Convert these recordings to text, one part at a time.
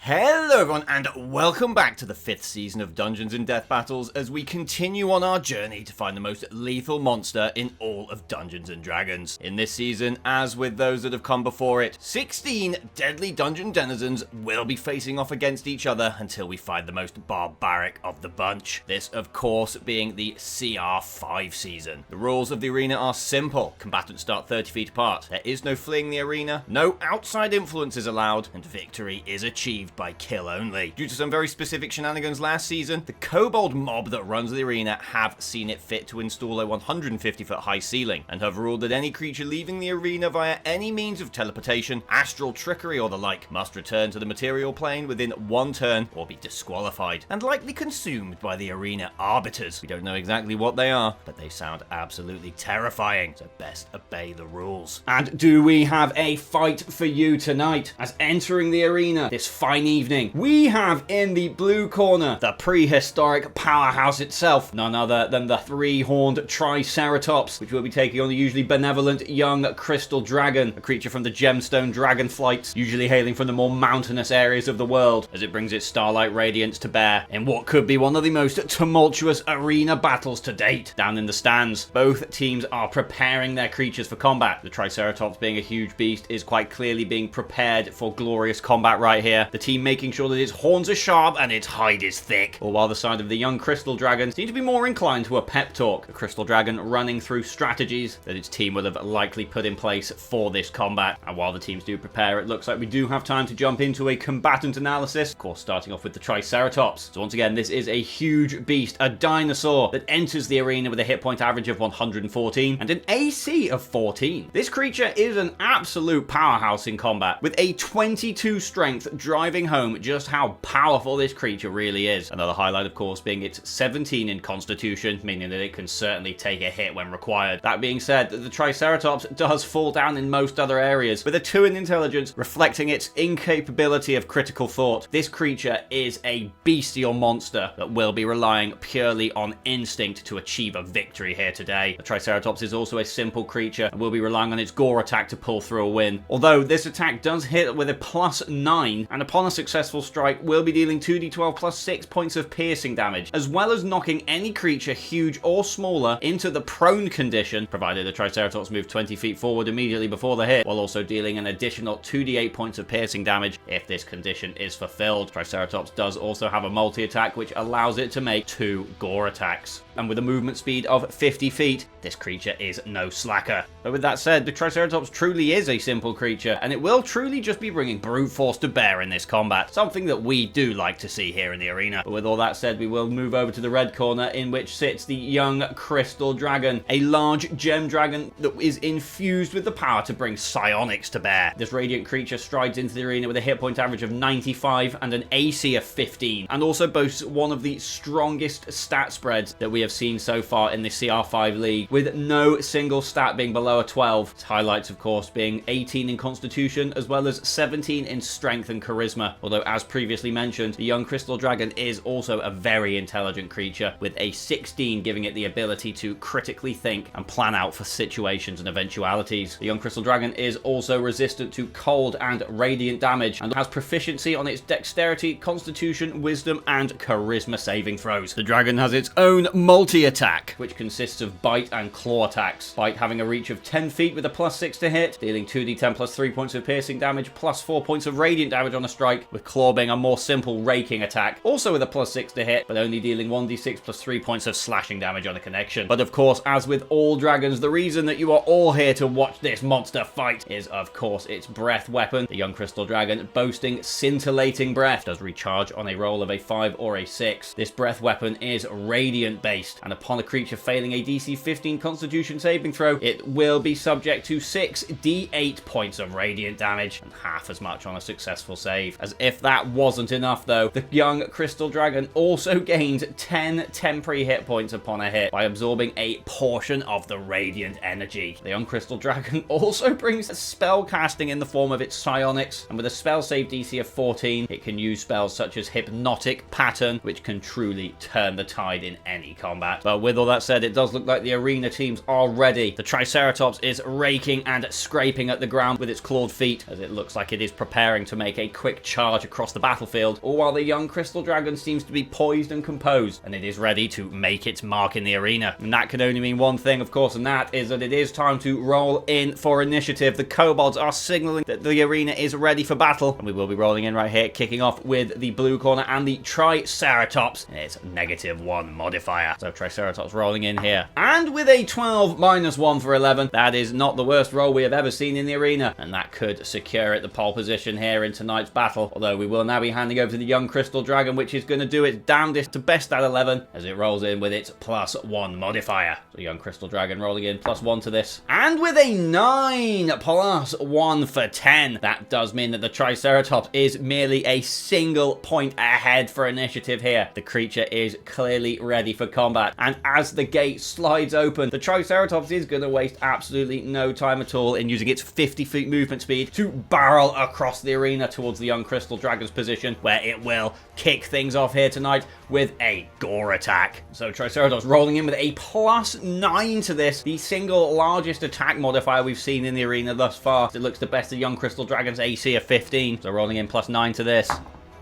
Hello everyone and welcome back to the 5th season of Dungeons & Death Battles as we continue on our journey to find the most lethal monster in all of Dungeons & Dragons. In this season, as with those that have come before it, 16 deadly dungeon denizens will be facing off against each other until we find the most barbaric of the bunch. This, of course, being the CR5 season. The rules of the arena are simple. Combatants start 30 feet apart. There is no fleeing the arena, no outside influence is allowed, and victory is achieved by kill only. Due to some very specific shenanigans last season, the kobold mob that runs the arena have seen it fit to install a 150-foot high ceiling, and have ruled that any creature leaving the arena via any means of teleportation, astral trickery, or the like must return to the material plane within one turn or be disqualified, and likely consumed by the arena arbiters. We don't know exactly what they are, but they sound absolutely terrifying, so best obey the rules. And do we have a fight for you tonight? As entering the arena this fine evening, we have in the blue corner the prehistoric powerhouse itself, none other than the three-horned Triceratops, which will be taking on the usually benevolent young crystal dragon, a creature from the gemstone dragon flights, usually hailing from the more mountainous areas of the world, as it brings its starlight radiance to bear in what could be one of the most tumultuous arena battles to date. Down in the stands, both teams are preparing their creatures for combat. The Triceratops, being a huge beast, is quite clearly being prepared for glorious combat right here, the team making sure that its horns are sharp and its hide is thick. Or while the side of the young crystal dragon seem to be more inclined to a pep talk, the crystal dragon running through strategies that its team will have likely put in place for this combat. And while the teams do prepare, it looks like we do have time to jump into a combatant analysis, of course starting off with the Triceratops. So once again, this is a huge beast, a dinosaur that enters the arena with a hit point average of 114 and an AC of 14. This creature is an absolute powerhouse in combat, with a 22 strength driving home just how powerful this creature really is. Another highlight, of course, being its 17 in constitution, meaning that it can certainly take a hit when required. That being said, the Triceratops does fall down in most other areas, with a 2 in intelligence reflecting its incapability of critical thought. This creature is a bestial monster that will be relying purely on instinct to achieve a victory here today. The Triceratops is also a simple creature and will be relying on its gore attack to pull through a win. Although this attack does hit with a +9, and upon a successful strike will be dealing 2d12 plus 6 points of piercing damage, as well as knocking any creature huge or smaller into the prone condition, provided the Triceratops move 20 feet forward immediately before the hit, while also dealing an additional 2d8 points of piercing damage if this condition is fulfilled. Triceratops does also have a multi-attack which allows it to make 2 gore attacks. And with a movement speed of 50 feet, this creature is no slacker. But with that said, the Triceratops truly is a simple creature, and it will truly just be bringing brute force to bear in this combat, something that we do like to see here in the arena. But with all that said, we will move over to the red corner, in which sits the young crystal dragon, a large gem dragon that is infused with the power to bring psionics to bear. This radiant creature strides into the arena with a hit point average of 95 and an AC of 15, and also boasts one of the strongest stat spreads that we have seen so far in the CR5 league, with no single stat being below a 12. Its highlights, of course, being 18 in constitution as well as 17 in strength and charisma. Although, as previously mentioned, the young crystal dragon is also a very intelligent creature, with a 16 giving it the ability to critically think and plan out for situations and eventualities. The young crystal dragon is also resistant to cold and radiant damage, and has proficiency on its dexterity, constitution, wisdom, and charisma saving throws. The dragon has its own multi-attack, which consists of bite and claw attacks. Bite having a reach of 10 feet with a +6 to hit, dealing 2d10 plus 3 points of piercing damage, plus 4 points of radiant damage on a strike, with claw being a more simple raking attack, also with a +6 to hit, but only dealing 1d6 plus 3 points of slashing damage on a connection. But of course, as with all dragons, the reason that you are all here to watch this monster fight is, of course, its breath weapon. The young crystal dragon, boasting scintillating breath, does recharge on a roll of a 5 or a 6. This breath weapon is radiant based, and upon a creature failing a DC 15 constitution saving throw, it will be subject to 6d8 points of radiant damage, and half as much on a successful save. As if that wasn't enough though, the young crystal dragon also gains 10 temporary hit points upon a hit by absorbing a portion of the radiant energy. The young crystal dragon also brings spell casting in the form of its psionics, and with a spell save DC of 14, it can use spells such as hypnotic pattern, which can truly turn the tide in any combat. combat. But with all that said, it does look like the arena teams are ready. The Triceratops is raking and scraping at the ground with its clawed feet, as it looks like it is preparing to make a quick charge across the battlefield, all while the young crystal dragon seems to be poised and composed, and it is ready to make its mark in the arena. And that can only mean one thing, of course, and that is that it is time to roll in for initiative. The kobolds are signaling that the arena is ready for battle, and we will be rolling in right here, kicking off with the blue corner and the Triceratops. It's -1 modifier. So Triceratops rolling in here. And with a 12 -1 for 11, that is not the worst roll we have ever seen in the arena, and that could secure it the pole position here in tonight's battle. Although we will now be handing over to the young crystal dragon, which is going to do its damnedest to best at 11 as it rolls in with its +1 modifier. So young crystal dragon rolling in +1 to this. And with a 9 +1 for 10, that does mean that the Triceratops is merely a single point ahead for initiative here. The creature is clearly ready for combat, and as the gate slides open, the Triceratops is going to waste absolutely no time at all in using its 50 feet movement speed to barrel across the arena towards the young crystal dragon's position, where it will kick things off here tonight with a gore attack. So Triceratops rolling in with a +9 to this, the single largest attack modifier we've seen in the arena thus far. It looks the best of young crystal dragon's AC of 15, so rolling in +9 to this.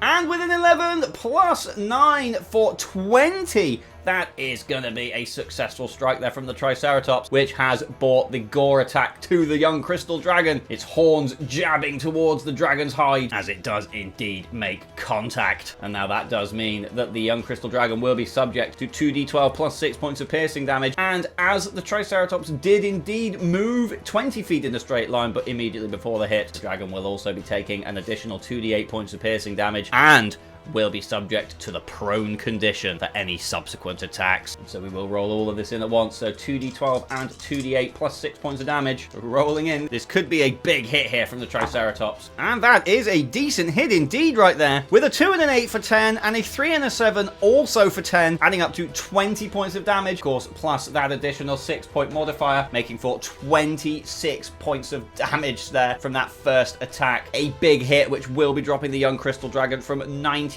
And with an 11 +9 for 20, that is going to be a successful strike there from the Triceratops, which has brought the gore attack to the young crystal dragon, its horns jabbing towards the dragon's hide as it does indeed make contact. And now that does mean that the young crystal dragon will be subject to 2d12 +6 points of piercing damage. And as the Triceratops did indeed move 20 feet in a straight line, but immediately before the hit, the dragon will also be taking an additional 2d8 points of piercing damage and will be subject to the prone condition for any subsequent attacks. And so we will roll all of this in at once. So 2d12 and 2d8 +6 points of damage. Rolling in. This could be a big hit here from the Triceratops. And that is a decent hit indeed right there. With a 2 and an 8 for 10 and a 3 and a 7 also for 10, adding up to 20 points of damage. Of course, plus that additional 6-point modifier, making for 26 points of damage there from that first attack. A big hit, which will be dropping the young crystal dragon from 95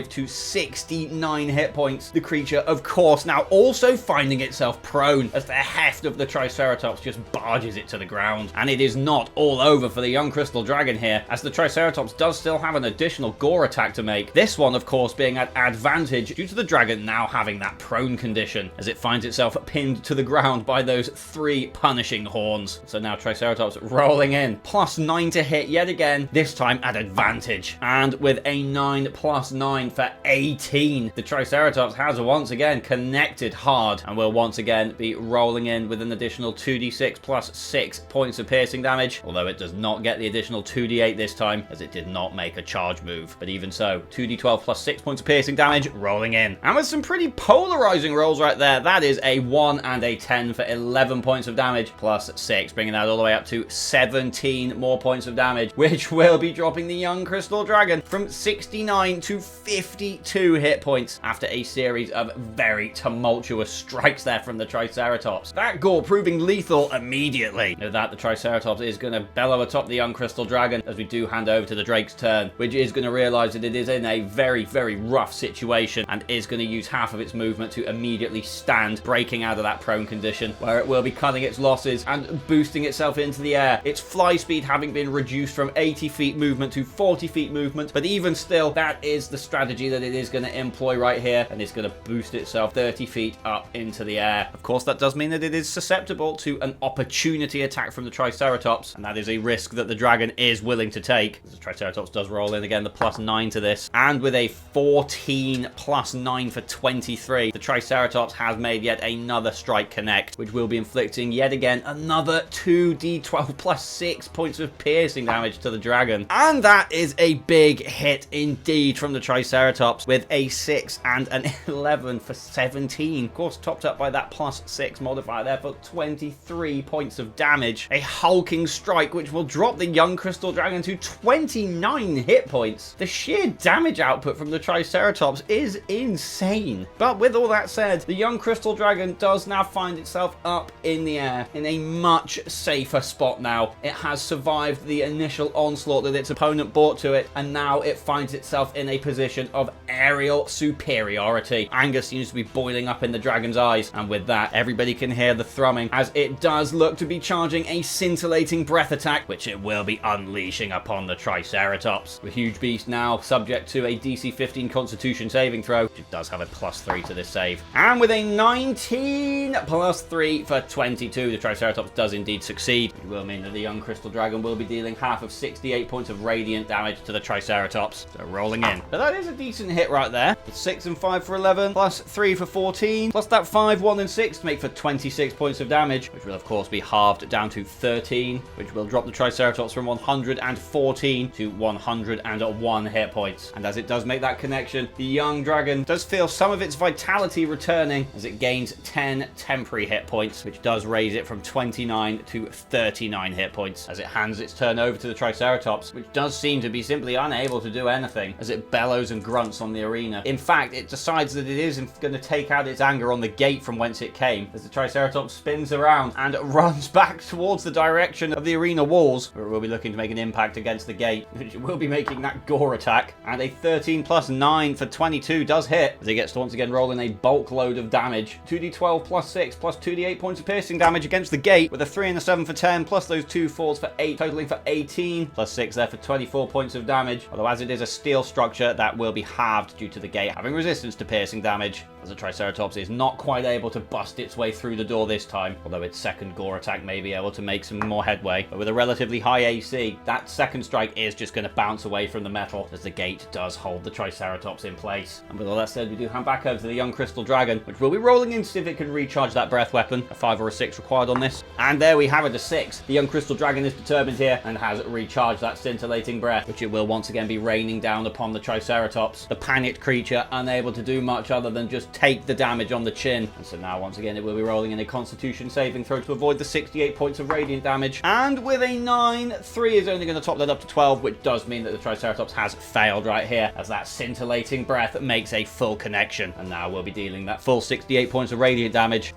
to 69 hit points. The creature, of course, now also finding itself prone as the heft of the Triceratops just barges it to the ground. And it is not all over for the young crystal dragon here, as the Triceratops does still have an additional gore attack to make. This one, of course, being at advantage due to the dragon now having that prone condition, as it finds itself pinned to the ground by those 3 punishing horns. So now Triceratops rolling in. +9 to hit yet again, this time at advantage. And with a 9 +9 for 18. The Triceratops has once again connected hard and will once again be rolling in with an additional 2d6 +6 points of piercing damage, although it does not get the additional 2d8 this time, as it did not make a charge move. But even so, 2d12 +6 points of piercing damage rolling in. And with some pretty polarizing rolls right there, that is a 1 and a 10 for 11 points of damage, +6, bringing that all the way up to 17 more points of damage, which will be dropping the young crystal dragon from 69 to 52 hit points after a series of very tumultuous strikes there from the Triceratops. That gore proving lethal immediately. With that, the Triceratops is going to bellow atop the young crystal dragon as we do hand over to the Drake's turn, which is going to realize that it is in a very, very rough situation and is going to use half of its movement to immediately stand, breaking out of that prone condition, where it will be cutting its losses and boosting itself into the air. Its fly speed having been reduced from 80 feet movement to 40 feet movement, but even still, that is the strategy that it is going to employ right here, and it's going to boost itself 30 feet up into the air. Of course, that does mean that it is susceptible to an opportunity attack from the Triceratops, and that is a risk that the dragon is willing to take. The Triceratops does roll in again the +9 to this, and with a 14 +9 for 23, the Triceratops has made yet another strike connect, which will be inflicting yet again another 2d12 +6 points of piercing damage to the dragon. And that is a big hit indeed from the Triceratops, with a 6 and an 11 for 17. Of course, topped up by that +6 modifier there for 23 points of damage. A hulking strike which will drop the young crystal dragon to 29 hit points. The sheer damage output from the Triceratops is insane. But with all that said, the young crystal dragon does now find itself up in the air in a much safer spot now. It has survived the initial onslaught that its opponent brought to it, and now it finds itself in a position of aerial superiority. Anger seems to be boiling up in the dragon's eyes, and with that, everybody can hear the thrumming as it does look to be charging a scintillating breath attack, which it will be unleashing upon the Triceratops. The huge beast now subject to a DC 15 Constitution saving throw. It does have a +3 to this save. And with a 19 +3 for 22, the Triceratops does indeed succeed. It will mean that the young crystal dragon will be dealing half of 68 points of radiant damage to the Triceratops. So rolling in. But that is a decent hit right there. With 6 and 5 for 11, +3 for 14, plus that 5, 1 and 6 to make for 26 points of damage, which will of course be halved down to 13, which will drop the Triceratops from 114 to 101 hit points. And as it does make that connection, the young dragon does feel some of its vitality returning as it gains 10 temporary hit points, which does raise it from 29 to 39 hit points as it hands its turn over to the Triceratops, which does seem to be simply unable to do anything as it bellows and grunts on the arena. In fact, it decides that it is going to take out its anger on the gate from whence it came as the Triceratops spins around and runs back towards the direction of the arena walls, where it will be looking to make an impact against the gate, which it will be making that gore attack. And a 13 +9 for 22 does hit as it gets to once again roll in a bulk load of damage. 2d12 +6 plus 2d8 points of piercing damage against the gate, with a 3 and a 7 for 10, plus those 2 4s for 8, totaling for 18, plus 6 there for 24 points of damage. Although as it is a steel structure, that will be halved due to the gate having resistance to piercing damage, as the Triceratops is not quite able to bust its way through the door this time, although its second gore attack may be able to make some more headway. But with a relatively high AC, that second strike is just going to bounce away from the metal as the gate does hold the Triceratops in place. And with all that said, we do hand back over to the young crystal dragon, which will be rolling in to see if it can recharge that breath weapon. A 5 or a 6 required on this. And there we have it, a 6. The young crystal dragon is determined here and has recharged that scintillating breath, which it will once again be raining down upon the Triceratops. The panicked creature unable to do much other than just take the damage on the chin. And so now once again it will be rolling in a Constitution saving throw to avoid the 68 points of radiant damage. And with a 9, 3 is only going to top that up to 12, which does mean that the Triceratops has failed right here as that scintillating breath makes a full connection. And now we'll be dealing that full 68 points of radiant damage.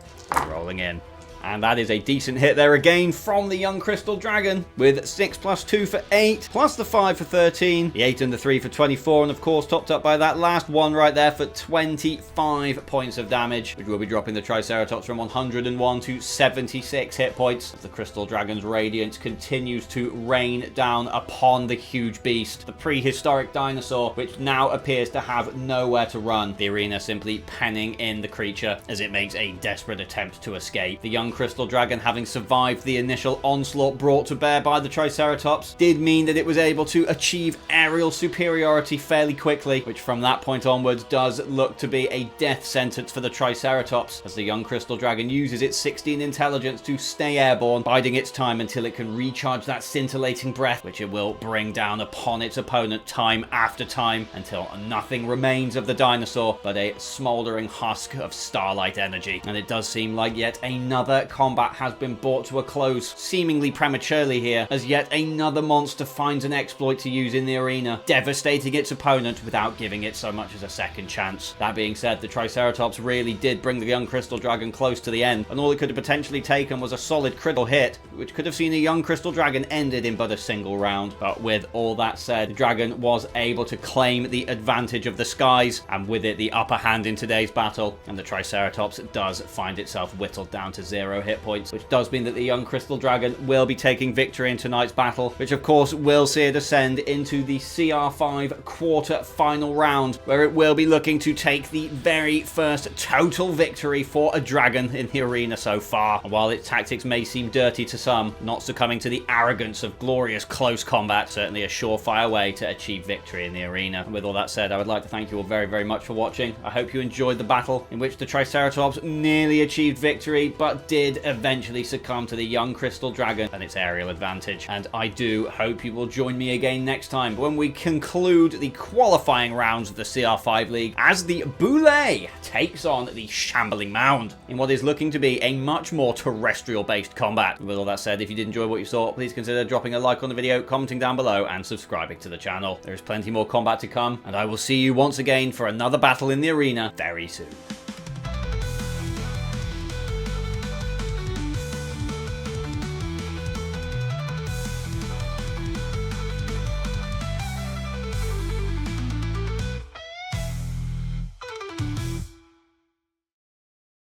Rolling in. And that is a decent hit there again from the young crystal dragon, with 6 plus 2 for 8, plus the 5 for 13, the 8 and the 3 for 24, and of course topped up by that last one right there for 25 points of damage, which will be dropping the Triceratops from 101 to 76 hit points as the crystal dragon's radiance continues to rain down upon the huge beast, the prehistoric dinosaur, which now appears to have nowhere to run. The arena simply penning in the creature as it makes a desperate attempt to escape. The young crystal dragon, having survived the initial onslaught brought to bear by the Triceratops, did mean that it was able to achieve aerial superiority fairly quickly, which from that point onwards does look to be a death sentence for the Triceratops, as the young crystal dragon uses its 16 intelligence to stay airborne, biding its time until it can recharge that scintillating breath, which it will bring down upon its opponent time after time until nothing remains of the dinosaur but a smoldering husk of starlight energy. And it does seem like yet another combat has been brought to a close, seemingly prematurely here, as yet another monster finds an exploit to use in the arena, devastating its opponent without giving it so much as a second chance. That being said, the Triceratops really did bring the young crystal dragon close to the end, and all it could have potentially taken was a solid critical hit, which could have seen a young crystal dragon ended in but a single round. But with all that said, the dragon was able to claim the advantage of the skies, and with it the upper hand in today's battle, and the Triceratops does find itself whittled down to 0 hit points, which does mean that the young crystal dragon will be taking victory in tonight's battle, which of course will see it ascend into the CR5 quarter final round, where it will be looking to take the very first total victory for a dragon in the arena so far. And while its tactics may seem dirty to some, not succumbing to the arrogance of glorious close combat, certainly a surefire way to achieve victory in the arena. And with all that said, I would like to thank you all very, very much for watching. I hope you enjoyed the battle in which the Triceratops nearly achieved victory, but did eventually succumb to the young crystal dragon and its aerial advantage. And I do hope you will join me again next time when we conclude the qualifying rounds of the CR5 League as the Boulay takes on the Shambling Mound in what is looking to be a much more terrestrial based combat. With all that said, if you did enjoy what you saw, please consider dropping a like on the video, commenting down below, and subscribing to the channel. There is plenty more combat to come, and I will see you once again for another battle in the arena very soon.